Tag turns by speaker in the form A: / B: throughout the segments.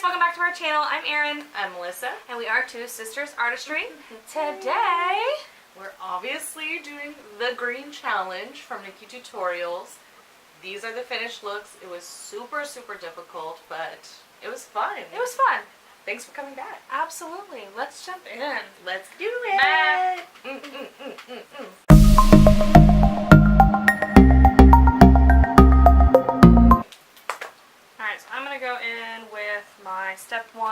A: guys, welcome back to our channel. I'm Erin.
B: I'm Melissa.
A: And we are Two Sisters Artistry. Today,
B: we're obviously doing the green challenge from Nikki Tutorials. These are the finished looks. It was super difficult, but it was fun.
A: It was fun.
B: Thanks for coming back.
A: Absolutely. Let's jump in.
B: Let's do it.
A: Alright, so I'm going to go in with my Step 1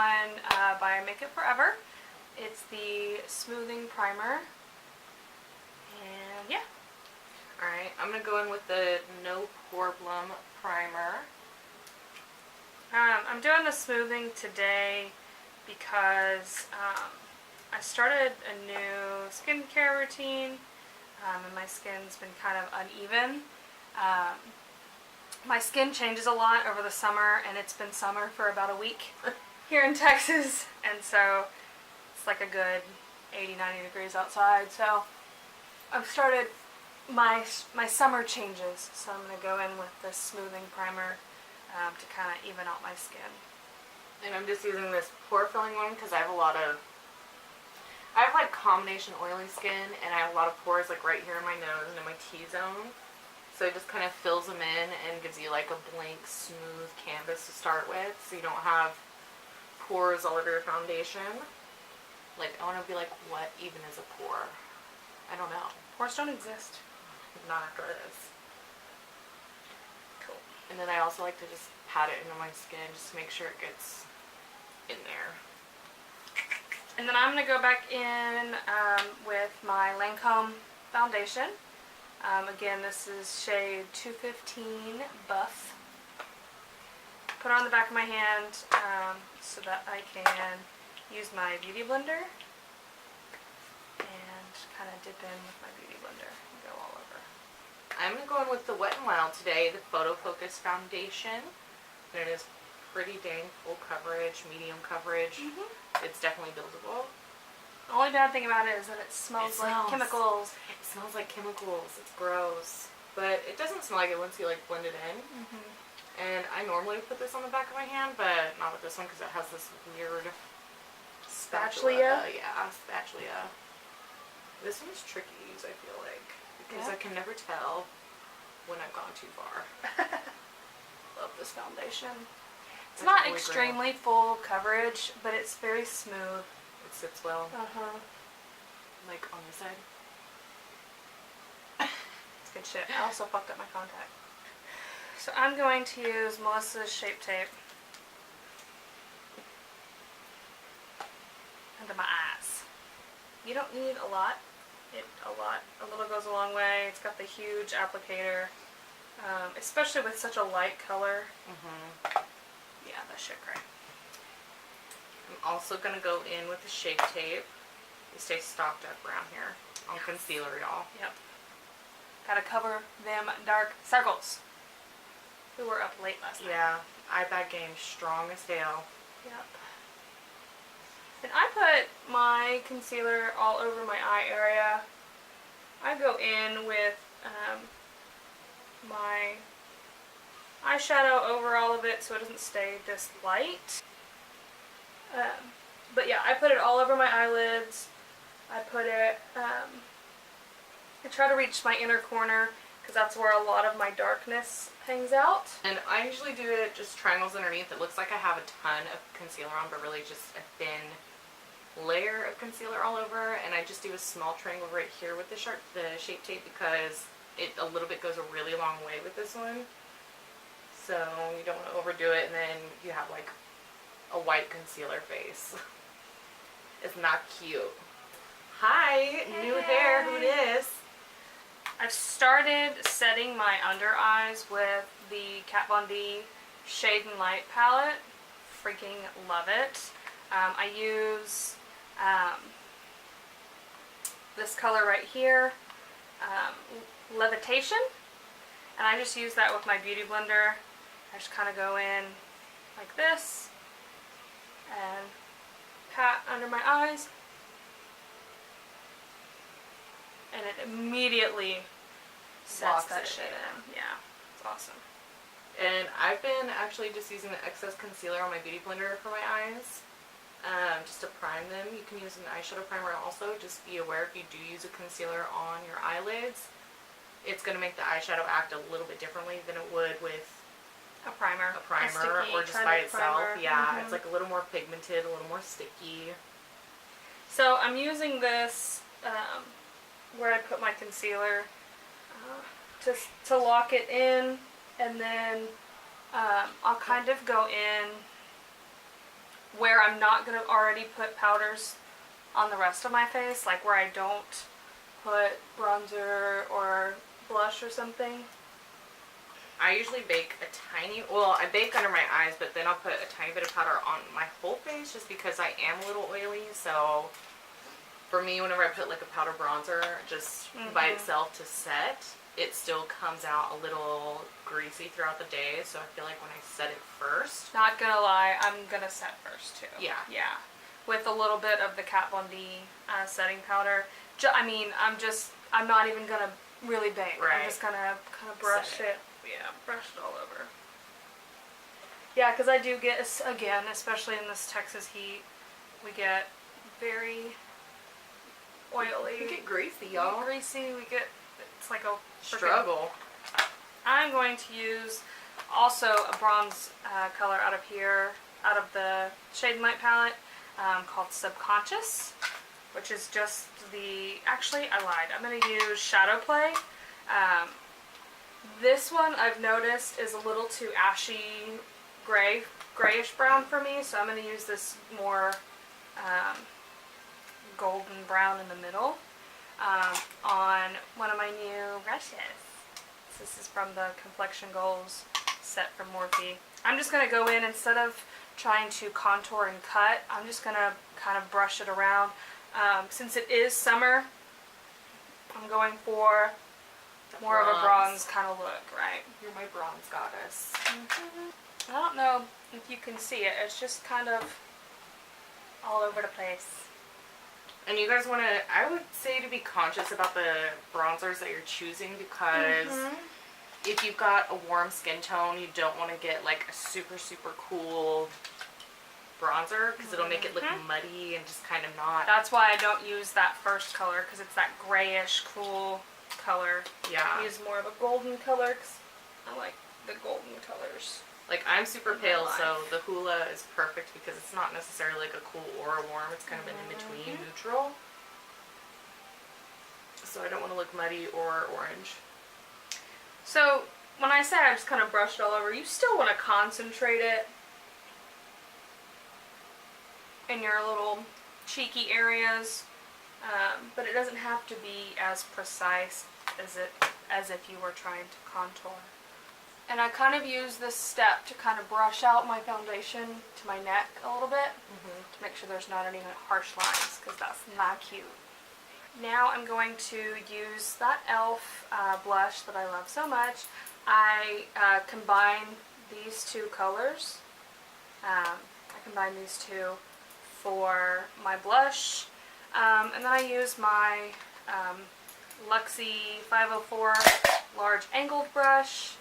A: by Make It Forever. It's the smoothing primer. And yeah.
B: Alright, I'm going to go in with the No Problem primer.
A: I'm doing the smoothing today because I started a new skincare routine and my skin's been kind of uneven. My skin changes a lot over the summer, and it's been summer for about a week here in Texas, and so it's like a good 80-90 degrees outside, so I've started my summer changes, so I'm going to go in with this smoothing primer to kind of even out my skin.
B: And I'm just using this pore filling one because I have like combination oily skin, and I have a lot of pores like right here in my nose and in my T-zone. So it just kind of fills them in and gives you like a blank, smooth canvas to start with, so you don't have pores all over your foundation. Like, I want to be like, what even is a pore? I don't know.
A: Pores don't exist.
B: Not after this.
A: Cool.
B: And then I also like to just pat it into my skin just to make sure it gets in there.
A: And then I'm going to go back in with my Lancome foundation. Again, this is shade 215 Buff. Put it on the back of my hand so that I can use my beauty blender and kind of dip in with my beauty blender and go all over.
B: I'm going to go in with the Wet n Wild today, the Photo Focus foundation. And it is pretty dang full coverage, medium coverage. It's definitely buildable.
A: The only bad thing about it is that it smells like chemicals.
B: It smells like chemicals. It's gross. But it doesn't smell like it once you like blend it in. And I normally put this on the back of my hand, but not with this one because it has this weird
A: spatula.
B: Yeah, spatula. This one's tricky to use, I feel like, because I can never tell when I've gone too far.
A: Love this foundation. It's not extremely full coverage, but it's very smooth.
B: It sits well. Like on this side.
A: It's good shit. I also fucked up my contact. So I'm going to use Melissa's Shape Tape under my eyes. You don't need a lot. A little goes a long way. It's got the huge applicator, especially with such a light color. Yeah, that's shit great.
B: I'm also going to go in with the Shape Tape. You stay stocked up around here on concealer, y'all.
A: Yep. Gotta cover them dark circles. We were up late last night.
B: Yeah, eye bag game strong as hell.
A: Yep. And I put my concealer all over my eye area. I go in with my eyeshadow over all of it so it doesn't stay this light. But yeah, I put it all over my eyelids. I put it, I try to reach my inner corner because that's where a lot of my darkness hangs out.
B: And I usually do it just triangles underneath. It looks like I have a ton of concealer on, but really just a thin layer of concealer all over. And I just do a small triangle right here with the Shape Tape because it a little bit goes a really long way with this one. So you don't want to overdo it, and then you have like a white concealer face. It's not cute. Hi, new hair, who dis?
A: I've started setting my under eyes with the Kat Von D Shade and Light palette. Freaking love it. I use this color right here, Levitation, and I just use that with my beauty blender. I just kind of go in like this and pat under my eyes, and it immediately sets that shit in. Yeah, it's awesome.
B: And I've been actually just using the excess concealer on my beauty blender for my eyes. Just to prime them. You can use an eyeshadow primer also. Just be aware if you do use a concealer on your eyelids, it's going to make the eyeshadow act a little bit differently than it would with
A: A primer.
B: a primer
A: sticky
B: or just
A: kind
B: by
A: of
B: itself.
A: primer.
B: Yeah, it's like a little more pigmented, a little more sticky.
A: So I'm using this where I put my concealer to lock it in, and then I'll kind of go in where I'm not going to already put powders on the rest of my face, like where I don't put bronzer or blush or something.
B: I usually bake a tiny, well, I bake under my eyes, but then I'll put a tiny bit of powder on my whole face just because I am a little oily. So for me, whenever I put like a powder bronzer just by itself to set, it still comes out a little greasy throughout the day. So I feel like when I set it first.
A: Not gonna lie, I'm gonna set first too.
B: Yeah.
A: Yeah. With a little bit of the Kat Von D setting powder. I'm not even gonna really bake.
B: Right.
A: I'm just gonna kind of brush
B: Set
A: it. Yeah, brush it all over. Yeah, because I do get, again, especially in this Texas heat, we get very oily.
B: We get greasy,
A: We
B: y'all.
A: get greasy. It's like a freaking
B: Struggle.
A: I'm going to use also a bronze color out of the Shade and Light palette called Subconscious, which is just actually I lied. I'm going to use Shadow Play. This one I've noticed is a little too ashy grayish brown for me, so I'm going to use this more golden brown in the middle on one of my new brushes. This is from the Complexion Goals set from Morphe. I'm just going to go in, instead of trying to contour and cut, I'm just going to kind of brush it around. Since it is summer, I'm going for more of a bronze kind of look, right?
B: You're my bronze goddess.
A: I don't know if you can see it. It's just kind of all over the place.
B: And you guys want to, I would say to be conscious about the bronzers that you're choosing, because if you've got a warm skin tone, you don't want to get like a super, super cool bronzer, because it'll make it look muddy and just kind of not.
A: That's why I don't use that first color, because it's that grayish, cool color.
B: Yeah.
A: I use more of a golden color, because I like the golden colors.
B: Like, I'm super
A: In my
B: pale, so
A: life.
B: the Hoola is perfect because it's not necessarily like a cool or a warm. It's kind of an in-between neutral. So I don't want to look muddy or orange.
A: So, when I say I just kind of brushed it all over, you still want to concentrate it in your little cheeky areas, but it doesn't have to be as precise as if you were trying to contour. And I kind of use this step to kind of brush out my foundation to my neck a little bit to make sure there's not any harsh lines, because that's not cute. Now I'm going to use that e.l.f. Blush that I love so much. I combine these two colors. I combine these two for my blush. And then I use my Luxie 504 large angled brush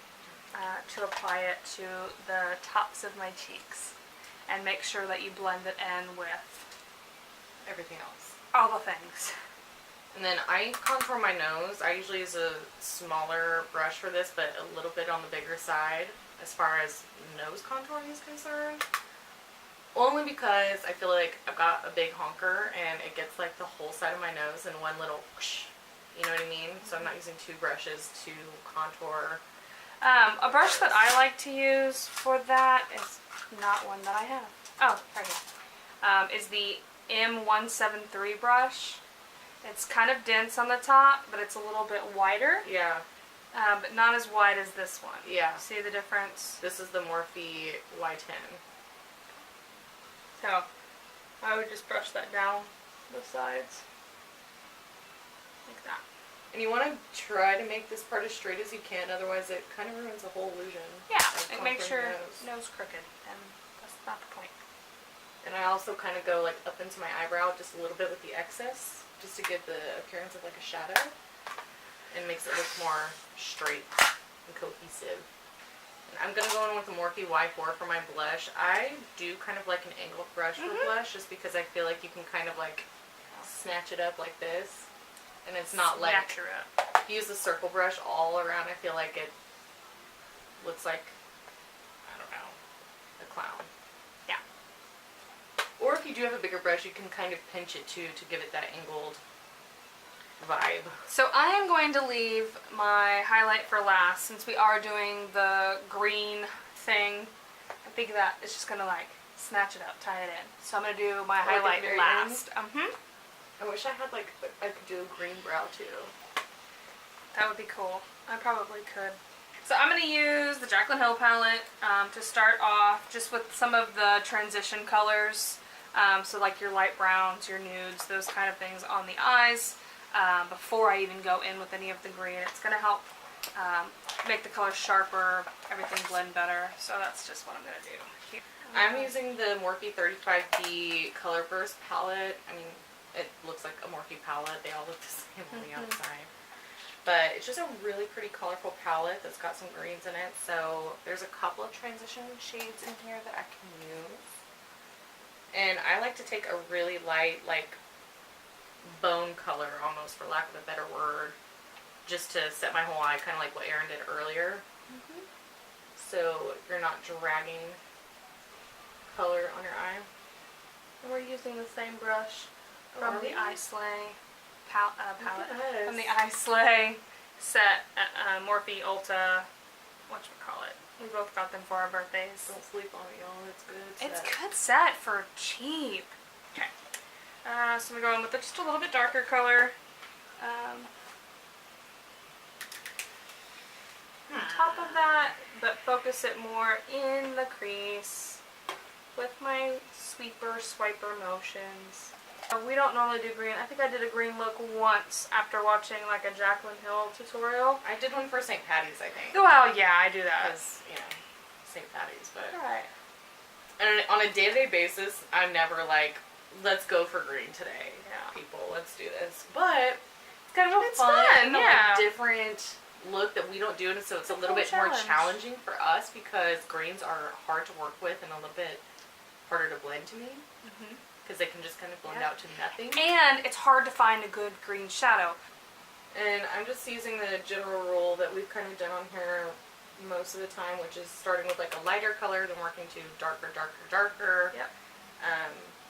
A: to apply it to the tops of my cheeks. And make sure that you blend it in with
B: Everything else.
A: all the things.
B: And then I contour my nose. I usually use a smaller brush for this, but a little bit on the bigger side as far as nose contouring is concerned. Only because I feel like I've got a big honker and it gets like the whole side of my nose in one little whoosh, you know what I mean? So I'm not using two brushes to contour.
A: A brush that I like to use for that is not one that I have. Oh, right here. Is the M173 brush. It's kind of dense on the top, but it's a little bit wider,
B: Yeah,
A: but not as wide as this one.
B: yeah.
A: See the difference?
B: This is the Morphe Y10.
A: So, I would just brush that down the sides. Like that.
B: And you want to try to make this part as straight as you can, otherwise it kind of ruins the whole illusion.
A: Yeah,
B: of
A: it makes
B: contouring
A: your
B: your
A: nose crooked, and that's not the point.
B: And I also kind of go like up into my eyebrow just a little bit with the excess, just to give the appearance of like a shadow, and makes it look more straight and cohesive. I'm gonna go in with the Morphe Y4 for my blush. I do kind of like an angled brush for blush, just because I feel like you can kind of like snatch it up like this, and it's not like,
A: Snatch her up.
B: if you use the circle brush all around, I feel like it looks like, I don't know, a clown.
A: Yeah.
B: Or if you do have a bigger brush, you can kind of pinch it too to give it that angled vibe.
A: So I am going to leave my highlight for last, since we are doing the green thing. I think that it's just gonna like snatch it up, tie it in. So I'm gonna do my
B: Like at the
A: highlight
B: very
A: last.
B: I wish I had like, I could do a green brow too.
A: That would be cool. I probably could. So I'm going to use the Jaclyn Hill palette to start off just with some of the transition colors. So like your light browns, your nudes, those kind of things on the eyes before I even go in with any of the green. It's going to help make the colors sharper, everything blend better. So that's just what I'm going to do. Here.
B: I'm using the Morphe 35D Color Burst palette. I mean, it looks like a Morphe palette. They all look the same on the outside. But it's just a really pretty colorful palette that's got some greens in it. So there's a couple of transition shades in here that I can use. And I like to take a really light, like bone color almost, for lack of a better word, just to set my whole eye, kind of like what Erin did earlier. So you're not dragging color on your eye.
A: And we're using the same brush from the Islay palette. From the Islay set at Morphe Ulta, whatchamacallit. We both got them for our birthdays.
B: Don't sleep on it, y'all. It's good.
A: It's good set for cheap. Okay. So I'm going with just a little bit darker color. On top of that, but focus it more in the crease with my swiper motions. We don't normally do green. I think I did a green look once after watching like a Jaclyn Hill tutorial.
B: I did one for St. Patty's, I think.
A: Well, yeah, I do that.
B: Because, you know, St. Patty's, but...
A: Alright.
B: And on a day-to-day basis, I'm never like, let's go for green today.
A: Yeah.
B: People, let's do this. But it's kind of a
A: It's
B: fun,
A: fun, yeah.
B: like, different look that we don't do, and so it's a little bit more challenging for us because greens are hard to work with and a little bit harder to blend to me. Because they can just kind of blend out to nothing.
A: And it's hard to find a good green shadow.
B: And I'm just using the general rule that we've kind of done on here most of the time, which is starting with like a lighter color, then working to darker, darker, darker.
A: Yep.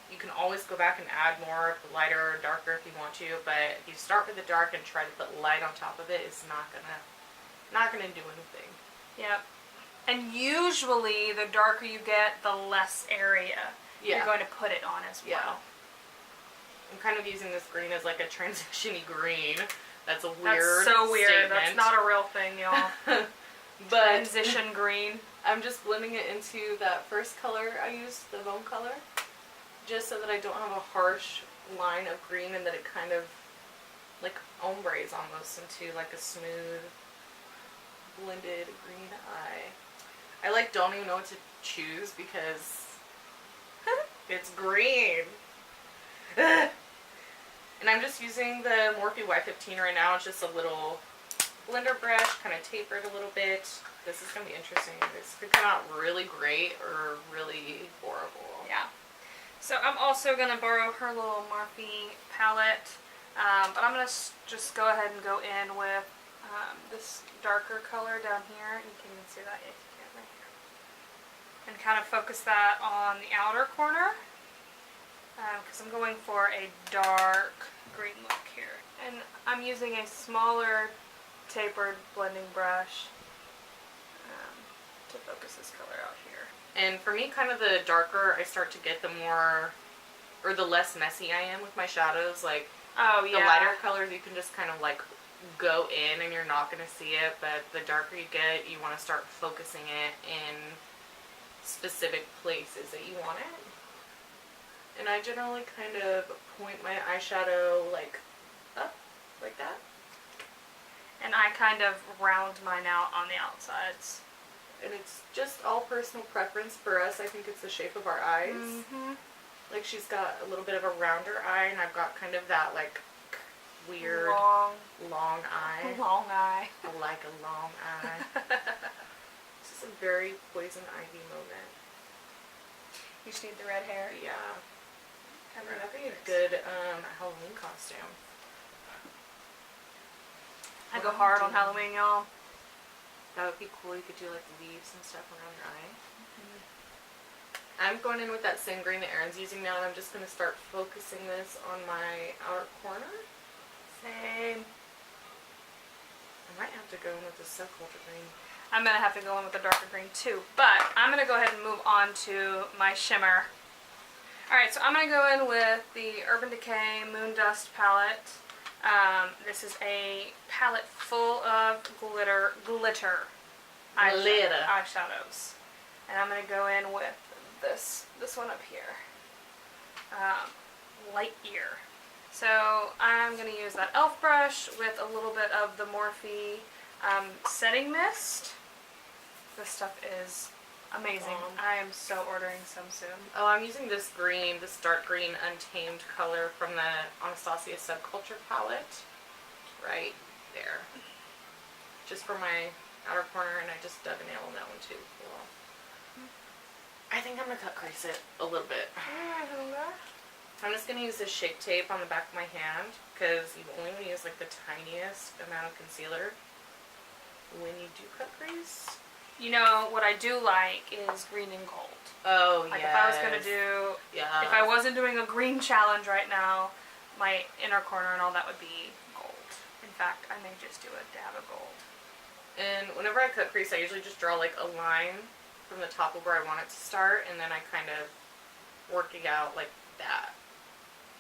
B: You can always go back and add more of the lighter or darker if you want to, but if you start with the dark and try to put light on top of it, it's not gonna do anything.
A: Yep. And usually the darker you get, the less area you're going to put it on as well.
B: Yeah. I'm kind of using this green as like a transition-y green. That's a weird
A: That's so weird.
B: statement.
A: That's not a real thing, y'all.
B: But
A: Transition green.
B: I'm just blending it into that first color I used, the bone color, just so that I don't have a harsh line of green and that it kind of like ombres almost into like a smooth blended green eye. I like don't even know what to choose because it's green. And I'm just using the Morphe Y15 right now. It's just a little blender brush, kind of tapered a little bit. This is going to be interesting. This could come out really great or really horrible.
A: Yeah. So I'm also going to borrow her little Morphe palette. But I'm going to just go ahead and go in with this darker color down here. You can even see that if you can right here. And kind of focus that on the outer corner. Because I'm going for a dark green look here. And I'm using a smaller tapered blending brush to focus this color out here.
B: And for me, kind of the darker I start to get, the more, or the less messy I am with my shadows. Like,
A: oh yeah,
B: the lighter colors you can just kind of like go in and you're not going to see it, but the darker you get, you want to start focusing it in specific places that you want it. And I generally kind of point my eyeshadow like up, like that.
A: And I kind of round mine out on the outsides.
B: And it's just all personal preference for us. I think it's the shape of our eyes. Like she's got a little bit of a rounder eye, and I've got kind of that like weird long eye.
A: Long eye.
B: I like a long eye. This is a very Poison Ivy moment.
A: You just need the red hair.
B: Yeah.
A: Cover it up.
B: That'd be a good Halloween costume.
A: I go hard on Halloween, y'all.
B: That would be cool. You could do like leaves and stuff around your eye. I'm going in with that same green that Erin's using now, and I'm just going to start focusing this on my outer corner.
A: Same.
B: I might have to go in with the subculture green.
A: I'm going to have to go in with the darker green too, but I'm going to go ahead and move on to my shimmer. Alright, so I'm going to go in with the Urban Decay Moon Dust palette. This is a palette full of glitter eyeshadows. And I'm going to go in with this one up here. Light Year. So I'm going to use that e.l.f. brush with a little bit of the Morphe setting mist. This stuff is amazing. I am so ordering some soon.
B: Oh, I'm using this green, this dark green Untamed color from the Anastasia Subculture palette. Right there. Just for my outer corner, and I just dug a nail on that one too. Cool. I think I'm going to cut crease it a little bit. I'm just going to use this Shape Tape on the back of my hand, because you only want to use like the tiniest amount of concealer when you do cut crease.
A: You know, what I do like is green and gold.
B: Oh,
A: Like if I was going to do, if I wasn't doing a green challenge right now, my inner corner and all that would be gold. In fact, I may just do a dab of gold.
B: And whenever I cut crease, I usually just draw like a line from the top of where I want it to start, and then I kind of work it out like that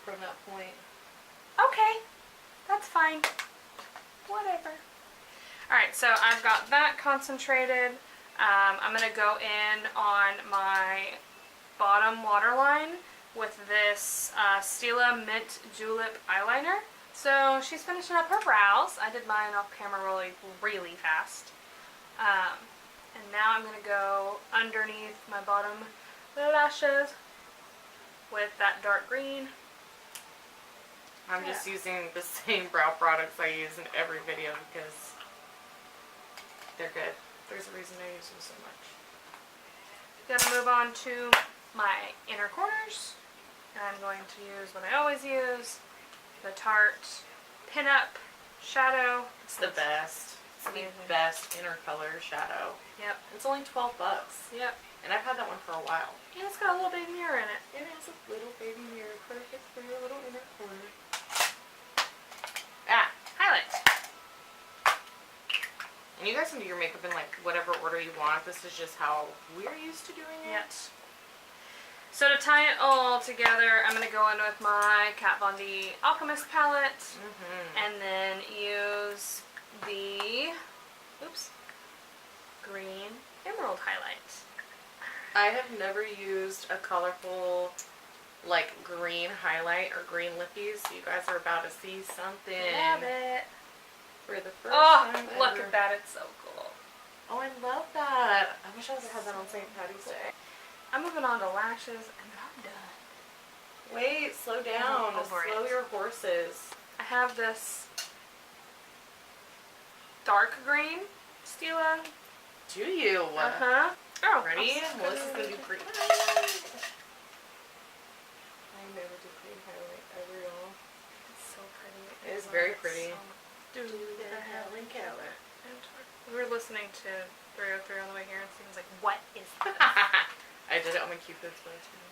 B: from that point.
A: Okay, that's fine. Whatever. Alright, so I've got that concentrated. I'm going to go in on my bottom waterline with this Stila Mint Julep eyeliner. So she's finishing up her brows. I did mine off camera really fast. And now I'm going to go underneath my bottom lashes with that dark green.
B: I'm just using the same brow products I use in every video because they're good. There's a reason I use them so much.
A: Gonna move on to my inner corners. And I'm going to use what I always use, the Tarte Pinup Shadow.
B: It's the best. It's the
A: amazing.
B: best inner color shadow.
A: Yep.
B: It's only $12.
A: Yep.
B: And I've had that one for a while.
A: And it's got a little baby mirror in it.
B: It has a little baby mirror, perfect for your little inner corner. Ah,
A: Highlight.
B: and you guys can do your makeup in like whatever order you want. This is just how we're used to doing it.
A: Yet. So to tie it all together, I'm going to go in with my Kat Von D Alchemist palette. And then use the, green emerald highlight.
B: I have never used a colorful like green highlight or green lippies. So you guys are about to see something
A: Love it.
B: for the first
A: Oh,
B: time
A: look
B: ever.
A: at that. It's so cool.
B: Oh, I love that. I wish I would have had that on St. Patty's Day.
A: I'm moving on to lashes and then I'm done.
B: Wait, slow down.
A: Over
B: Slow
A: it.
B: your horses.
A: I have this dark green Stila.
B: Do you?
A: Uh-huh. Oh,
B: Ready?
A: I'm
B: Melissa's gonna do green. I never do green highlight ever, y'all.
A: It's so pretty.
B: It is
A: I
B: very
A: love it
B: pretty.
A: so much. Do the
B: Helen Keller.
A: We were listening to 303 on the way here and Steven's like, what is this?
B: I did it on my Cupid's way too.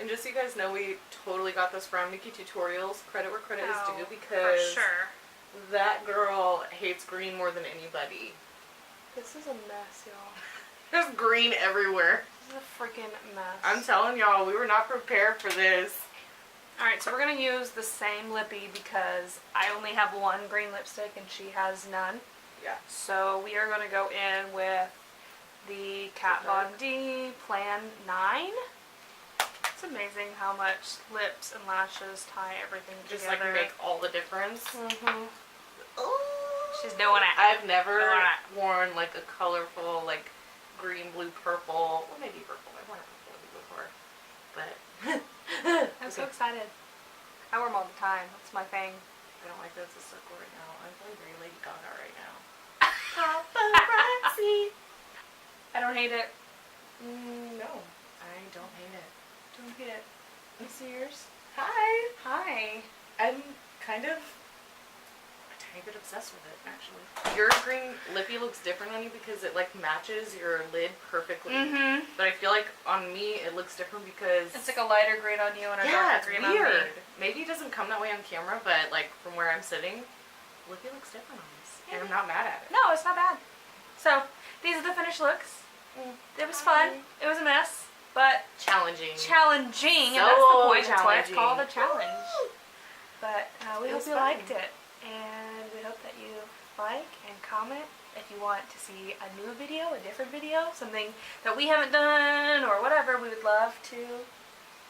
B: And just so you guys know, we totally got this from Nikki Tutorials. Credit where credit is due
A: For
B: because
A: sure.
B: that girl hates green more than anybody.
A: This is a mess, y'all.
B: There's green everywhere.
A: This is a freaking mess.
B: I'm telling y'all, we were not prepared for this.
A: Alright, so we're going to use the same lippy because I only have one green lipstick and she has none.
B: Yeah.
A: So we are going to go in with the Kat Von D Plan 9. It's amazing how much lips and lashes tie everything
B: Just
A: together.
B: like make all the difference.
A: Mm-hmm.
B: Oh.
A: She's doing it.
B: I've never
A: Alright.
B: worn like a colorful like green, blue, purple. Well, maybe purple. I've worn purple before. But
A: I'm so excited. I wear them all the time. That's my thing.
B: I don't like that's a circle right now. I'm feeling very Lady Gaga right now. Paparazzi.
A: I don't hate it.
B: No, I don't hate it.
A: Don't hate it. You see yours?
B: Hi.
A: Hi.
B: I'm kind of a tiny bit obsessed with it, actually. Your green lippy looks different on you because it like matches your lid perfectly.
A: Mm-hmm.
B: But I feel like on me it looks different because
A: It's like a lighter green on you and a
B: yeah,
A: darker
B: it's
A: green
B: weird.
A: on me.
B: Maybe it doesn't come that way on camera, but like from where I'm sitting, lippy looks different on us, and I'm not mad at it.
A: No, it's not bad. So, these are the finished looks. It was fun. It was a mess, but
B: Challenging.
A: challenging, and
B: So
A: that's the point. That's why it's
B: challenging.
A: called a challenge. But we
B: It
A: hope
B: was
A: you
B: fun.
A: liked it, and we hope that you like and comment if you want to see a new video, a different video, something that we haven't done or whatever. We would love to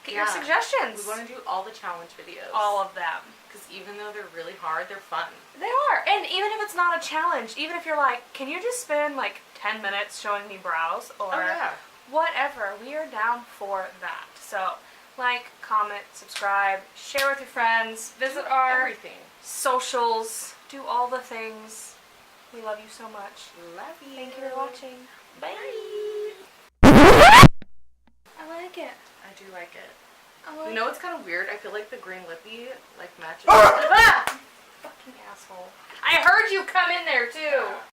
A: get your
B: Yeah.
A: suggestions.
B: We want to do all the challenge videos.
A: all of them.
B: Because even though they're really hard, they're fun.
A: They are. And even if it's not a challenge, even if you're like, can you just spend like 10 minutes showing me brows or
B: Oh yeah.
A: whatever, we are down for that. So, like, comment, subscribe, share with your friends, visit our
B: Everything.
A: socials, do all the things. We love you so much.
B: Love you.
A: Thank you for watching. Bye. I like it.
B: I do like it.
A: I like
B: You know what's kind of weird? I feel like the green lippy like matches.
A: Fucking asshole. I heard you come in there too.